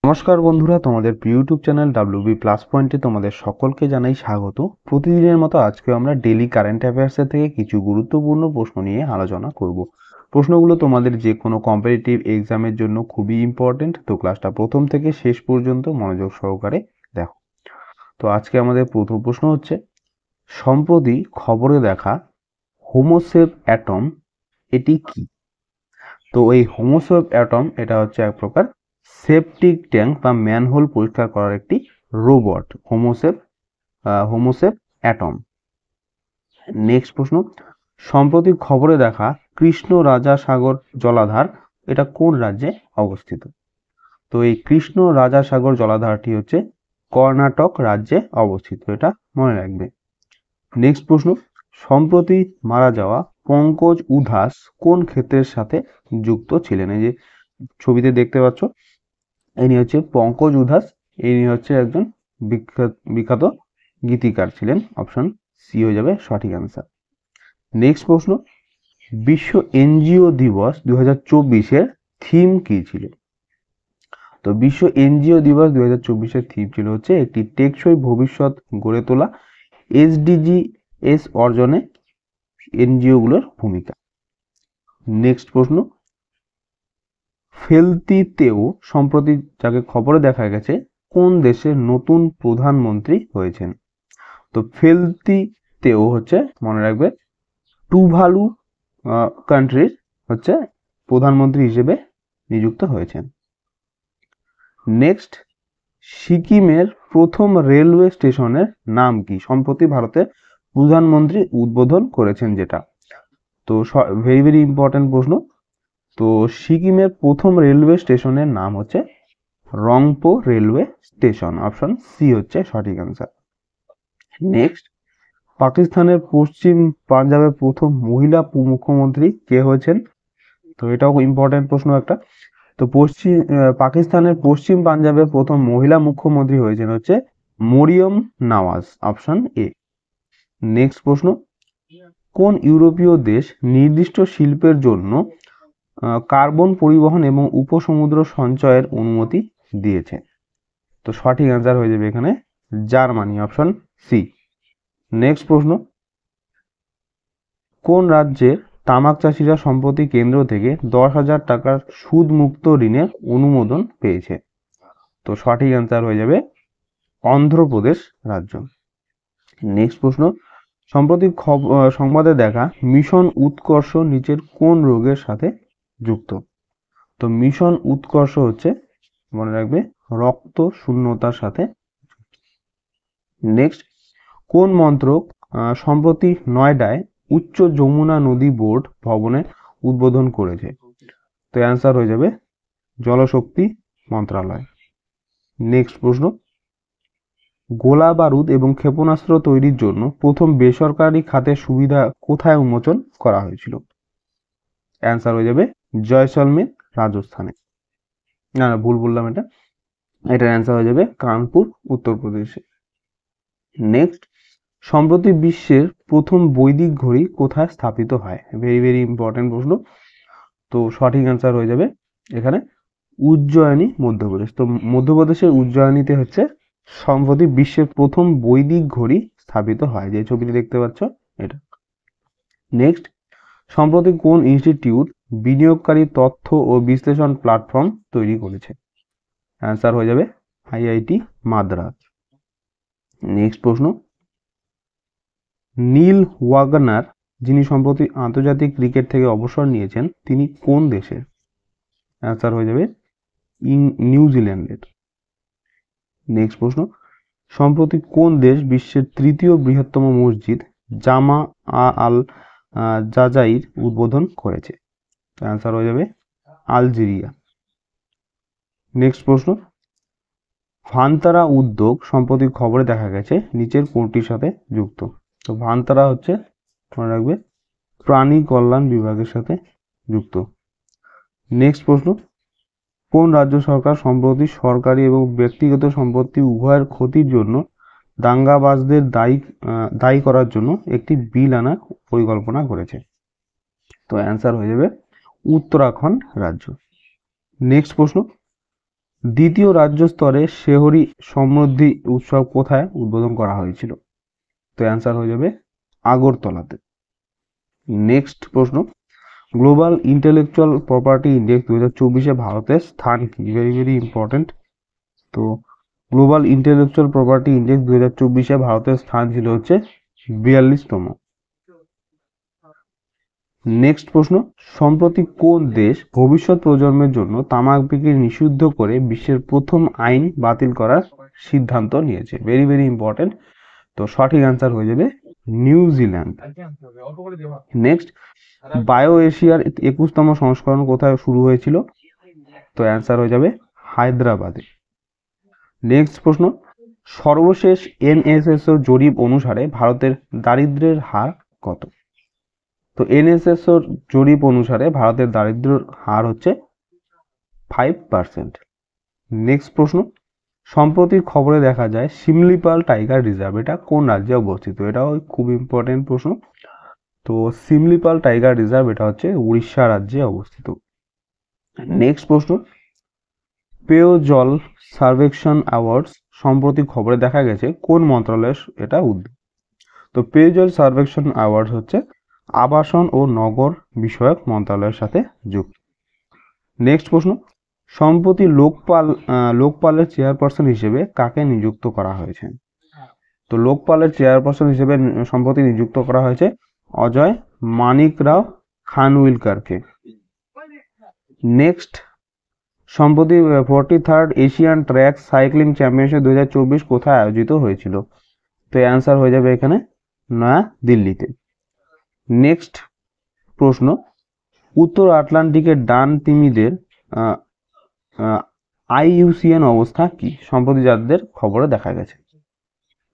নমস্কার বন্ধুরা, তোমাদের ইউটিউব চ্যানেল WB প্লাস পয়েন্টে তোমাদের সকলকে জানাই স্বাগত। প্রতিদিনের মতো আজকে আমরা ডেইলি কারেন্ট অ্যাফেয়ার্সের থেকে কিছু গুরুত্বপূর্ণ প্রশ্ন নিয়ে আলোচনা করব। প্রশ্নগুলো তোমাদের যে কোনো কম্পিটিটিভ এক্সামের জন্য খুবই ইম্পর্টেন্ট, তো ক্লাসটা প্রথম থেকে শেষ পর্যন্ত মনোযোগ সহকারে দেখো। তো আজকে আমাদের প্রথম প্রশ্ন হচ্ছে, সম্প্রতি খবরে দেখা হোমোসেপ অ্যাটম এটি কি? তো এই হোমোসেপ অ্যাটম এটা হচ্ছে এক প্রকার সেপটিক ট্যাঙ্ক বা ম্যানহোল পরিষ্কার করার একটি রোবট, হোমোসেপ অ্যাটম। নেক্সট প্রশ্ন, সম্প্রতি খবরে দেখা কৃষ্ণ রাজা সাগর জলাধার এটা কোন রাজ্যে অবস্থিত? তো এই কৃষ্ণ রাজা সাগর জলাধারটি হচ্ছে কর্ণাটক রাজ্যে অবস্থিত, এটা মনে রাখবে। নেক্সট প্রশ্ন, সম্প্রতি মারা যাওয়া পঙ্কজ উধাস কোন ক্ষেত্রের সাথে যুক্ত ছিলেন? এই যে ছবিতে দেখতে পাচ্ছ, ইনি হচ্ছে পঙ্কজ উধাস, ইনি হচ্ছে একজন বিখ্যাত গীতিকার ছিলেন। অপশন সি হয়ে যাবে সঠিক অ্যান্সার। নেক্সট প্রশ্ন, বিশ্ব এনজিও দিবস 2024-এর থিম কি ছিল? তো বিশ্ব এনজিও দিবস 2024-এর থিম ছিল হচ্ছে একটি টেকসই ভবিষ্যৎ গড়ে তোলা, SDGs অর্জনে এনজিওগুলোর ভূমিকা। নেক্সট প্রশ্ন, ফেলতিতেও সম্প্রতি যাকে খবরে দেখা গেছে কোন দেশের নতুন প্রধানমন্ত্রী হয়েছেন? তো ফেলতিতেও হচ্ছে মনে রাখবে টুভালু কান্ট্রির হচ্ছে প্রধানমন্ত্রী হিসেবে নিযুক্ত হয়েছেন। নেক্সট, সিকিমের প্রথম রেলওয়ে স্টেশনের নাম কি? সম্প্রতি ভারতের প্রধানমন্ত্রী উদ্বোধন করেছেন যেটা। তো ভেরি ভেরি ইম্পর্টেন্ট প্রশ্ন। তো সিকিমের প্রথম রেলওয়ে স্টেশনের নাম হচ্ছে Rangpo railway station. Option C হচ্ছে সঠিক অ্যান্সার। নেক্সট, পাকিস্তানের পশ্চিম পাঞ্জাবের প্রথম মহিলা মুখ্যমন্ত্রী কে হয়েছেন? তো এটাও ইম্পর্টেন্ট প্রশ্ন একটা। তো পাকিস্তানের পশ্চিম পাঞ্জাবের প্রথম মহিলা মুখ্যমন্ত্রী হয়েছেন হচ্ছে Maryam Nawaz. Option A. Next প্রশ্ন, কোন ইউরোপীয় দেশ নির্দিষ্ট শিল্পের জন্য কার্বন পরিবহন এবং উপসমুদ্র সঞ্চয়ের অনুমতি দিয়েছে? তো সঠিক অ্যান্সার হয়ে যাবে এখানে জার্মানি। Option C. নেক্সট প্রশ্ন, কোন রাজ্যের তামাক চাষিরা সম্প্রতি কেন্দ্র থেকে 10,000 টাকার সুদমুক্ত ঋণের অনুমোদন পেয়েছে? তো সঠিক অ্যান্সার হয়ে যাবে অন্ধ্রপ্রদেশ রাজ্য। নেক্সট প্রশ্ন, সম্প্রতি সংবাদে দেখা মিশন উৎকর্ষ নিচের কোন রোগের সাথে যুক্ত? তো মিশন উৎকর্ষ হচ্ছে মনে রাখবে রক্ত শূন্যতার সাথে। নেক্সট, কোন মন্ত্রক সম্প্রতি নয়ডায় উচ্চ যমুনা নদী বোর্ড ভবনে উদ্বোধন করেছে? তো অ্যান্সার হয়ে যাবে জলশক্তি মন্ত্রণালয়। নেক্সট প্রশ্ন, গোলা বারুদ এবং ক্ষেপণাস্ত্র তৈরির জন্য প্রথম বেসরকারি খাতের সুবিধা কোথায় উন্মোচন করা হয়েছিল? অ্যান্সার হয়ে যাবে জয়সলমের রাজস্থানে। না ভুল বললাম, এটার অ্যান্সার হয়ে যাবে কানপুর উত্তরপ্রদেশে। নেক্সট, সম্প্রতি বিশ্বের প্রথম বৈদিক ঘড়ি কোথায় স্থাপিত হয়? ভেরি ভেরি ইম্পর্টেন্ট প্রশ্ন। তো সঠিক অ্যান্সার হয়ে যাবে এখানে উজ্জয়িনী, মধ্যপ্রদেশ। তো মধ্যপ্রদেশের উজ্জয়িনীতে হচ্ছে সম্প্রতি বিশ্বের প্রথম বৈদিক ঘড়ি স্থাপিত হয়, যে ছবিটি দেখতে পাচ্ছ এটা। নেক্সট, সম্প্রতি কোন ইনস্টিটিউট বিনিয়োগকারী তথ্য ও বিশ্লেষণ প্ল্যাটফর্ম তৈরি করেছে? অ্যান্সার হয়ে যাবে IIT মাদ্রাজ। নেক্সট প্রশ্ন, নীল ওয়াগনার যিনি সম্প্রতি আন্তর্জাতিক ক্রিকেট থেকে অবসর নিয়েছেন তিনি কোন দেশের? অ্যান্সার হয়ে যাবে নিউজিল্যান্ডের। নেক্সট প্রশ্ন, সম্প্রতি কোন দেশ বিশ্বের তৃতীয় বৃহত্তম মসজিদ জামা আল জাজাইর উদ্বোধন করেছে? অ্যান্সার হয়ে যাবে আলজেরিয়া। নেক্সট প্রশ্ন, ভান্তারা উদ্যোগ সম্প্রতি খবরে দেখা গেছে নিচের কোনটির সাথে যুক্ত? তো ভান্তারা হচ্ছে মনে রাখবে প্রাণী কল্যাণ বিভাগের সাথে যুক্ত। নেক্সট প্রশ্ন, কোন রাজ্য সরকার সম্প্রতি সরকারি এবং ব্যক্তিগত সম্পত্তি উভয়ের ক্ষতির জন্য দাঙ্গাবাজদের দায়ী করার জন্য একটি বিল আনার পরিকল্পনা করেছে? তো অ্যান্সার হয়ে যাবে উত্তরাখণ্ড রাজ্য। নেক্সট প্রশ্ন, দ্বিতীয় রাজ্য স্তরে শেহরি সমৃদ্ধি উৎসব কোথায় উদ্বোধন করা হয়েছিল? তো অ্যান্সার হয়ে যাবে আগরতলাতে। নেক্সট প্রশ্ন, গ্লোবাল ইন্টেলেকচুয়াল প্রপার্টি ইন্ডেক্স 2024-এ ভারতের স্থান কি? Very very important. তো গ্লোবাল ইন্টেলেকচুয়াল প্রপার্টি ইন্ডেক্স 2024-এ ভারতের স্থান ছিল হচ্ছে 42তম। নেক্সট প্রশ্ন, সম্প্রতি কোন দেশ ভবিষ্যৎ প্রজন্মের জন্য তামাক বিক্রি নিষিদ্ধ করে বিশ্বের প্রথম আইন বাতিল করার সিদ্ধান্ত নিয়েছে? Very very important. তো সঠিক অ্যান্সার হয়ে যাবে নিউজিল্যান্ড। নেক্সট, বায়ো এশিয়ার 21তম সংস্করণ কোথায় শুরু হয়েছিল? তো অ্যান্সার হয়ে যাবে হায়দ্রাবাদে। নেক্সট প্রশ্ন, সর্বশেষ এনএসএসও জরিপ অনুসারে ভারতের দারিদ্র্যের হার কত? তো এনএসএসও জরিপ অনুসারে ভারতের দারিদ্র্যের হার হচ্ছে 5%। নেক্সট প্রশ্ন, সম্প্রতি খবরে দেখা যায় শিমলিপাল টাইগার রিজার্ভ, এটা কোন রাজ্যে অবস্থিত? এটাও খুব ইম্পর্টেন্ট প্রশ্ন। তো শিমলিপাল টাইগার রিজার্ভ এটা হচ্ছে উড়িষ্যা রাজ্যে অবস্থিত। নেক্সট প্রশ্ন, পেয় জল সার্ভেকশন অ্যাওয়ার্ডস সম্প্রতি খবরে দেখা গেছে কোন মন্ত্রণালয়ের এটা উদ্যোগ? তো পেয়জল সার্ভেকশন অ্যাওয়ার্ডস হচ্ছে আবাসন ও নগর বিষয়ক মন্ত্রণালয়ের সাথে যুক্ত। নেক্সট প্রশ্ন, সম্প্রতি লোকপালের চেয়ারপারসন হিসেবে কাকে নিযুক্ত করা হয়েছে? তো লোকপালের চেয়ারপারসন হিসেবে সম্প্রতি নিযুক্ত করা হয়েছে অজয় মানিকরাও খানউইলকারকে। নেক্সট, সম্প্রতি 43rd Asian track cycling championship 2024 কোথায় আয়োজিত হয়েছিল? তো অ্যান্সার হয়ে যাবে এখানে নয়া দিল্লিতে। নেক্সট প্রশ্ন, উত্তর আটলান্টিকের ডান তিমিদের IUCN অবস্থা কি সম্প্রতি যাদের খবরে দেখা গেছে?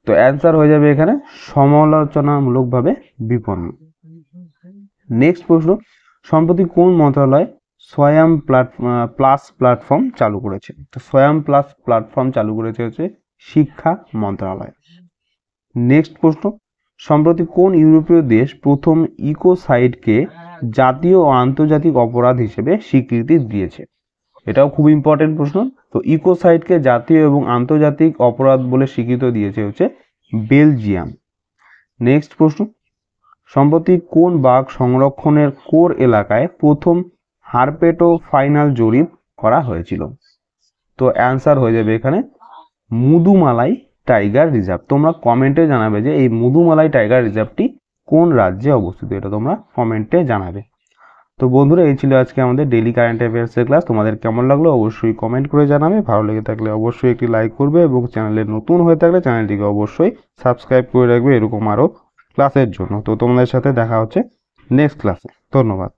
তো অ্যান্সার হয়ে যাবে এখানে সমালোচনামূলকভাবে বিপন্ন। নেক্সট প্রশ্ন, সম্প্রতি কোন মন্ত্রণালয় স্বয়ং প্লাস প্ল্যাটফর্ম চালু করেছে? তো স্বয়ং প্লাস প্ল্যাটফর্ম চালু করেছে হচ্ছে শিক্ষা মন্ত্রণালয়। নেক্সট প্রশ্ন, সম্প্রতি কোন ইউরোপীয় দেশ প্রথম ইকোসাইডকে জাতীয় ও আন্তর্জাতিক অপরাধ হিসেবে স্বীকৃতি দিয়েছে? এটাও খুব ইম্পর্টেন্ট প্রশ্ন। তো ইকোসাইডকে জাতীয় এবং আন্তর্জাতিক অপরাধ বলে স্বীকৃতি দিয়েছে হচ্ছে বেলজিয়াম। নেক্সট প্রশ্ন, সম্প্রতি কোন বাঘ সংরক্ষণের কোর এলাকায় প্রথম হারপেটো ফাইনাল জরিপ করা হয়েছিল? তো অ্যান্সার হয়ে যাবে এখানে মুদুমালাই টাইগার রিজার্ভ। তোমরা কমেন্টে জানাবে যে এই মুদুমালাই টাইগার রিজার্ভটি কোন রাজ্যে অবস্থিত, এটা তোমরা কমেন্টে জানাবে। তো বন্ধুরা, এই ছিল আজকে আমাদের ডেইলি কারেন্ট অ্যাফেয়ার্সের ক্লাস। তোমাদের কেমন লাগলো অবশ্যই কমেন্ট করে জানাবে। ভালো লেগে থাকলে অবশ্যই একটি লাইক করবে এবং চ্যানেলে নতুন হয়ে থাকলে চ্যানেলটিকে অবশ্যই সাবস্ক্রাইব করে রাখবে এরকম আরও ক্লাসের জন্য। তো তোমাদের সাথে দেখা হচ্ছে নেক্সট ক্লাসে। ধন্যবাদ।